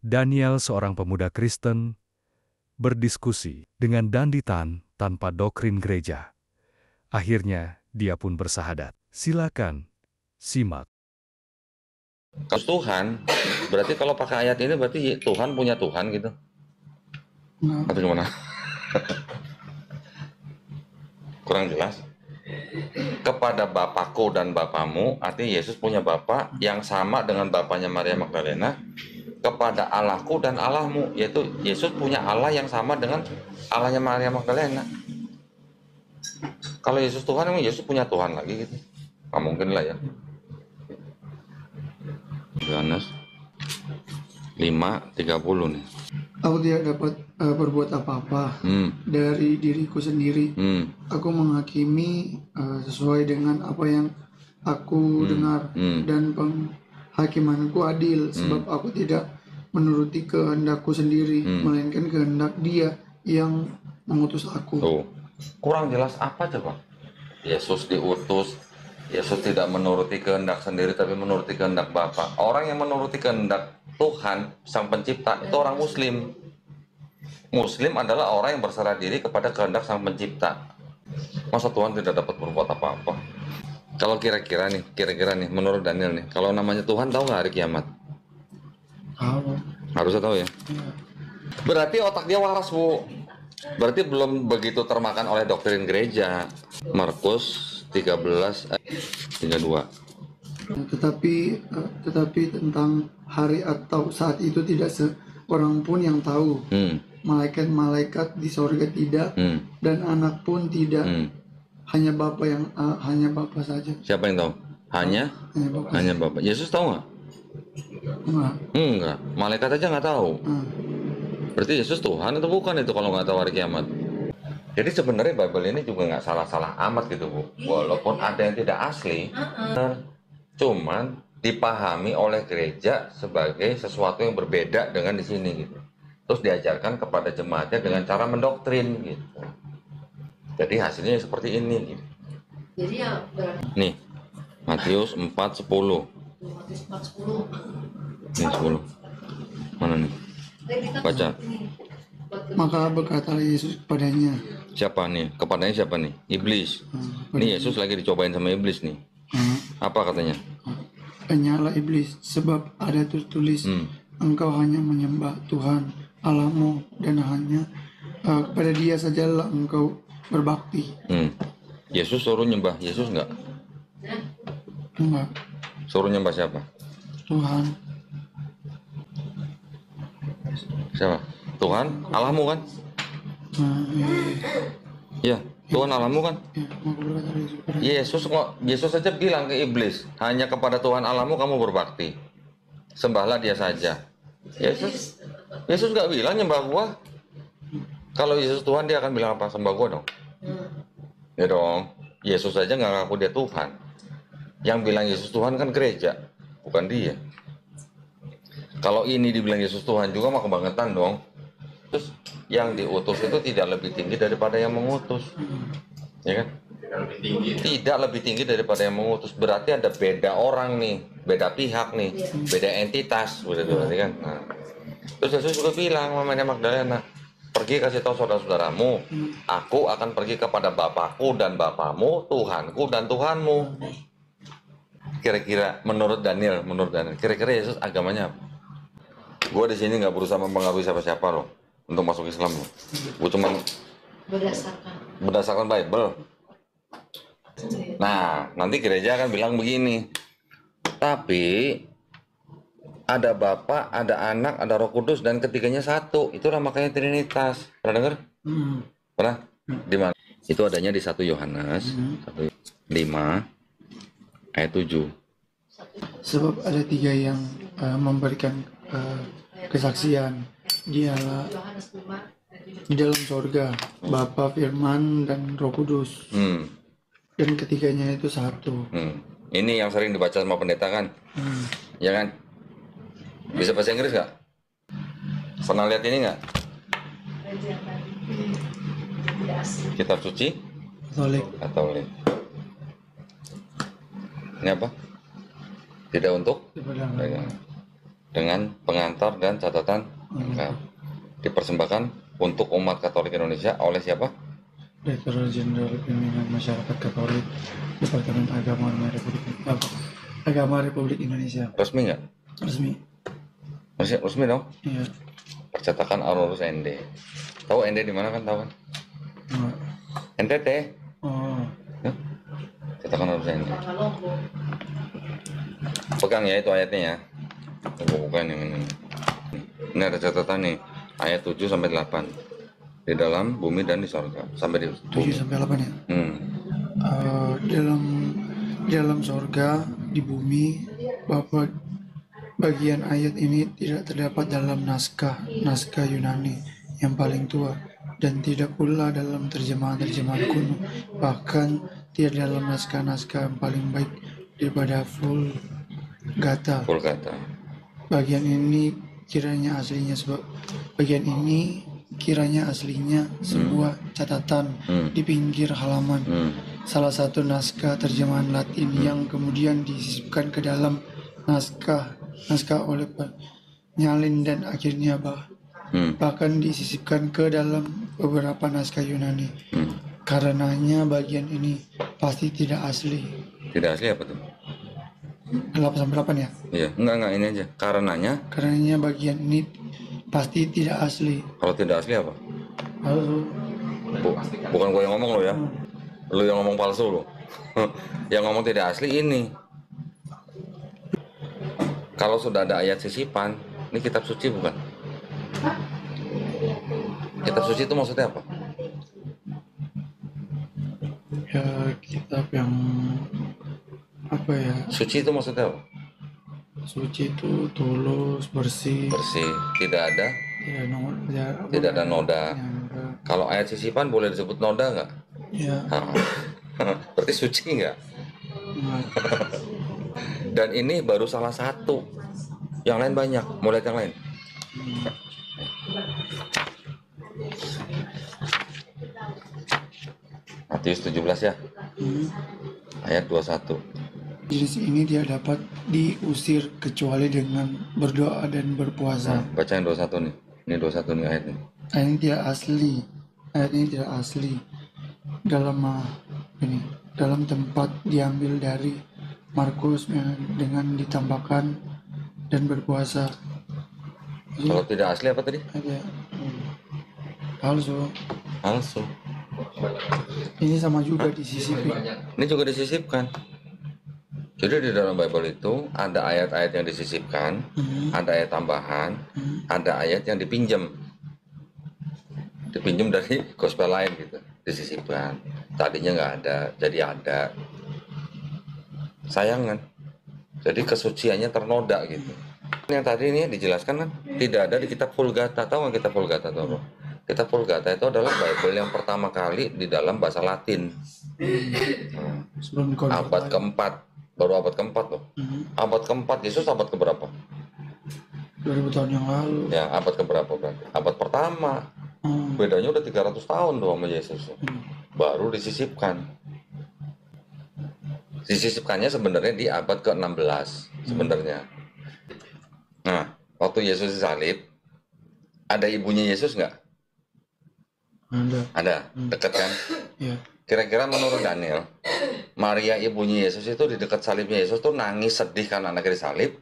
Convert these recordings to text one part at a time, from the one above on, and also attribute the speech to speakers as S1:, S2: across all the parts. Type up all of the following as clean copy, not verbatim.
S1: Daniel, seorang pemuda Kristen, berdiskusi dengan Danditan tanpa doktrin gereja. Akhirnya, dia pun bersahadat. Silakan, simak.
S2: Kalau Tuhan, berarti kalau pakai ayat ini berarti Tuhan punya Tuhan gitu. Atau gimana? Kurang jelas. Kepada Bapakku dan Bapamu, artinya Yesus punya Bapa yang sama dengan Bapaknya Maria Magdalena. Kepada Allahku dan Allahmu, yaitu Yesus punya Allah yang sama dengan Allahnya Maria Magdalena. Kalau Yesus Tuhan, emang Yesus punya Tuhan lagi gitu? Nggak mungkin lah ya. Yohanes 5:30 nih.
S3: Aku tidak dapat berbuat apa-apa dari diriku sendiri. Aku menghakimi sesuai dengan apa yang aku dengar, dan penghakimanku adil, sebab aku tidak menuruti kehendakku sendiri, melainkan kehendak Dia yang mengutus aku.
S2: Tuh, kurang jelas apa coba? Yesus diutus, Yesus tidak menuruti kehendak sendiri tapi menuruti kehendak Bapa. Orang yang menuruti kehendak Tuhan, Sang Pencipta, itu orang Muslim. Muslim adalah orang yang berserah diri kepada kehendak Sang Pencipta. Masa Tuhan tidak dapat berbuat apa-apa? Kalau kira-kira nih, menurut Daniel nih, kalau namanya Tuhan, tahu nggak hari kiamat?
S3: Tahu.
S2: Harusnya tahu ya. Berarti otak dia waras, Bu. Berarti belum begitu termakan oleh doktrin gereja. Markus 13:32.
S3: Tetapi tentang hari atau saat itu tidak seorang pun yang tahu. Malaikat-malaikat di sorga tidak, dan anak pun tidak. Hanya Bapa saja.
S2: Siapa yang tahu? Hanya Bapa. Yesus tahu nggak? Enggak. Malaikat aja nggak tahu. Berarti Yesus Tuhan atau bukan itu kalau nggak tahu hari kiamat? Jadi sebenarnya Bible ini juga nggak salah-salah amat gitu, Bu. Walaupun ada yang tidak asli, cuman dipahami oleh gereja sebagai sesuatu yang berbeda dengan di sini gitu. Terus diajarkan kepada jemaatnya dengan cara mendoktrin gitu. Jadi hasilnya seperti ini gitu.
S4: Jadi ya
S2: nih, Matius 4:10.
S4: Matius 4:10.
S2: Ini 10. Mana nih? Baca.
S3: Maka berkatalah Yesus kepadanya.
S2: Siapa nih? Kepadanya siapa nih? Iblis. Ini Yesus lagi dicobain sama iblis nih. Apa katanya?
S3: Tanyalah iblis, sebab ada tertulis, engkau hanya menyembah Tuhan Allahmu, dan hanya kepada Dia sajalah engkau berbakti.
S2: Yesus suruh nyembah Yesus enggak?
S3: Enggak.
S2: Suruh nyembah siapa?
S3: Tuhan.
S2: Siapa? Tuhan Allahmu kan? Ya, Tuhan Allahmu kan? Yesus saja bilang ke iblis, hanya kepada Tuhan Allahmu kamu berbakti. Sembahlah Dia saja. Yesus nggak bilang nyembah gua. Kalau Yesus Tuhan, Dia akan bilang apa? Sembah gua dong. Ya dong. Yesus saja nggak ngaku Dia Tuhan. Yang bilang Yesus Tuhan kan gereja, bukan Dia. Kalau ini dibilang Yesus Tuhan juga mah kebangetan dong. Terus yang diutus itu tidak lebih tinggi daripada yang mengutus, ya kan? Tidak lebih tinggi daripada yang mengutus. Berarti ada beda orang nih, beda pihak nih, beda entitas, berarti kan? Nah. Terus Yesus juga bilang sama Maria Magdalena, pergi kasih tahu saudara-saudaramu, aku akan pergi kepada Bapakku dan Bapamu, Tuhanku dan Tuhanmu. Kira-kira menurut Daniel, kira-kira Yesus agamanya apa? Gue di sini nggak berusaha mempengaruhi siapa-siapa loh untuk masuk Islam loh. Gue cuma berdasarkan Bible. Nah, nanti gereja akan bilang begini. Tapi ada Bapa, ada Anak, ada Roh Kudus, dan ketiganya satu. Itulah makanya Trinitas. Pernah dengar? Pernah? Di mana? Itu adanya di 1 Yohanes 5:7.
S3: Sebab ada 3 yang memberikan kesaksian. Dialah di dalam sorga, Bapa, Firman, dan Roh Kudus. Dan ketiganya itu satu.
S2: Ini yang sering dibaca sama pendeta kan? Ya kan? Bisa bahasa Inggris nggak? Pernah lihat ini nggak? Kitab suci? Katolik. Ini apa? Tidak untuk? dengan pengantar dan catatan lengkap. Dipersembahkan untuk umat Katolik Indonesia oleh siapa?
S3: Direktur Jenderal Pembinaan Masyarakat Katolik, Departemen Agama Republik Indonesia.
S2: Resmi nggak?
S3: Resmi.
S2: Resmi dong?
S3: Iya.
S2: Percetakan Aurorus ND. Tahu ND di mana kan, tahu kan?
S3: Enggak.
S2: NTT.
S3: Oh.
S2: Hah? Cetakan Aurorus ND. Pegang ya itu ayatnya ya. Bukan yang ini. Ini ada catatan nih, ayat 7 sampai 8. Di dalam bumi dan di sorga. Sampai di
S3: 7 sampai 8 ya. Dalam sorga, di bumi, Bapak, bagian ayat ini tidak terdapat dalam naskah Yunani yang paling tua, dan tidak pula dalam terjemahan kuno, bahkan tidak dalam naskah yang paling baik daripada Vulgata. Bagian ini kiranya aslinya sebuah catatan di pinggir halaman salah satu naskah terjemahan Latin yang kemudian disisipkan ke dalam naskah oleh penyalin dan akhirnya bahkan disisipkan ke dalam beberapa naskah Yunani. Karenanya bagian ini pasti tidak asli.
S2: Tidak asli apa tuh?
S3: 8 sampai 8 ya?
S2: Iya, enggak ini aja. Karenanya
S3: bagian ini pasti tidak asli.
S2: Kalau tidak asli apa?
S3: Palsu.
S2: Bukan gue yang ngomong lo ya. Lo yang ngomong palsu lo. Yang ngomong tidak asli ini. Kalau sudah ada ayat sisipan, ini kitab suci bukan? Kitab suci itu maksudnya apa?
S3: Ya, kitab yang apa ya?
S2: Suci itu maksudnya apa?
S3: Suci itu tulus, bersih.
S2: Tidak ada noda.
S3: Ya,
S2: kalau ayat sisipan boleh disebut noda nggak?
S3: Ya.
S2: Berarti suci nggak? Dan ini baru salah satu. Yang lain banyak. Mau lihat yang lain? Matius 17 ya. Ayat 21.
S3: Jenis ini tidak dapat diusir kecuali dengan berdoa dan berpuasa.
S2: Baca yang 21 nih. Ini 21 nih ayatnya.
S3: Ayat ini tidak asli. Dalam tempat diambil dari Markus dengan ditambahkan dan berpuasa. Jadi,
S2: kalau tidak asli apa tadi?
S3: Ada palsu. Ini sama juga disisipkan.
S2: Ini juga disisipkan. Jadi di dalam Bible itu ada ayat-ayat yang disisipkan, ada ayat tambahan, ada ayat yang dipinjam dari gospel lain gitu, disisipkan. Tadinya nggak ada, jadi ada. Sayang kan? Jadi kesuciannya ternoda gitu. Yang tadi ini dijelaskan kan tidak ada di kitab Vulgata. Tahu nggak kitab Vulgata itu apa? Kitab Vulgata itu adalah Bible yang pertama kali di dalam bahasa Latin. Abad keempat. Baru abad keempat loh. Abad keempat, Yesus abad keberapa?
S3: 2000 tahun yang lalu.
S2: Ya, abad keberapa berarti? Abad pertama. Bedanya udah 300 tahun tuh sama Yesus. Baru disisipkan. Disisipkannya sebenarnya di abad ke-16 sebenarnya. Nah, waktu Yesus disalib, ada ibunya Yesus nggak? Ada. Dekat kan?
S3: Iya.
S2: Kira-kira menurut Daniel, Maria ibunya Yesus itu di dekat salibnya Yesus tuh nangis sedih karena anaknya disalib,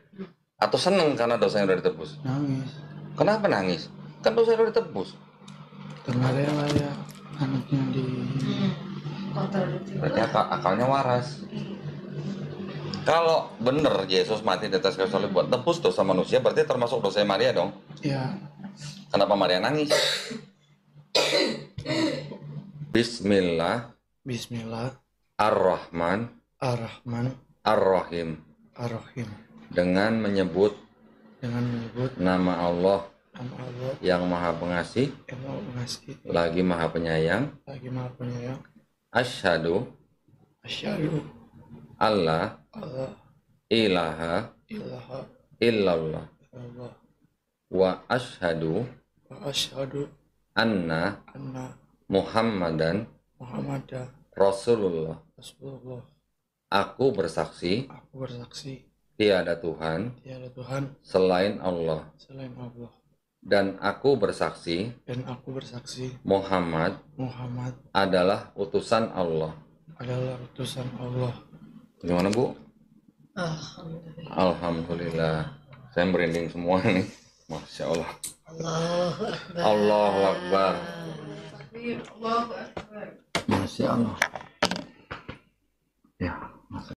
S2: atau seneng karena dosanya udah ditebus?
S3: Nangis.
S2: Kenapa nangis? Kan dosanya udah ditebus.
S3: Karena rela ya anaknya di.
S2: Berarti akalnya waras. Kalau bener Yesus mati di atas kayu salib buat tebus dosa manusia, berarti termasuk dosanya Maria dong?
S3: Ya.
S2: Kenapa Maria nangis? Bismillah. Ar-Rahman. Ar-Rahim. Dengan menyebut nama Allah yang Maha Pengasih, lagi Maha Penyayang. Asyhadu Allah ilaha illallah wa asyhadu anna Muhammadan Rasulullah. Aku bersaksi tiada Tuhan
S5: tiada Tuhan
S2: selain Allah,
S5: selain Allah,
S2: dan aku bersaksi
S5: dan aku bersaksi
S2: Muhammad
S5: Muhammad
S2: adalah utusan Allah.
S5: adalah utusan Allah.
S2: Gimana Bu?
S4: Alhamdulillah.
S2: Alhamdulillah. Saya merinding semua nih. Masya Allah.
S4: Allahu Akbar.
S2: Allahu Akbar.
S4: Allahu Akbar.
S2: Masya Allah.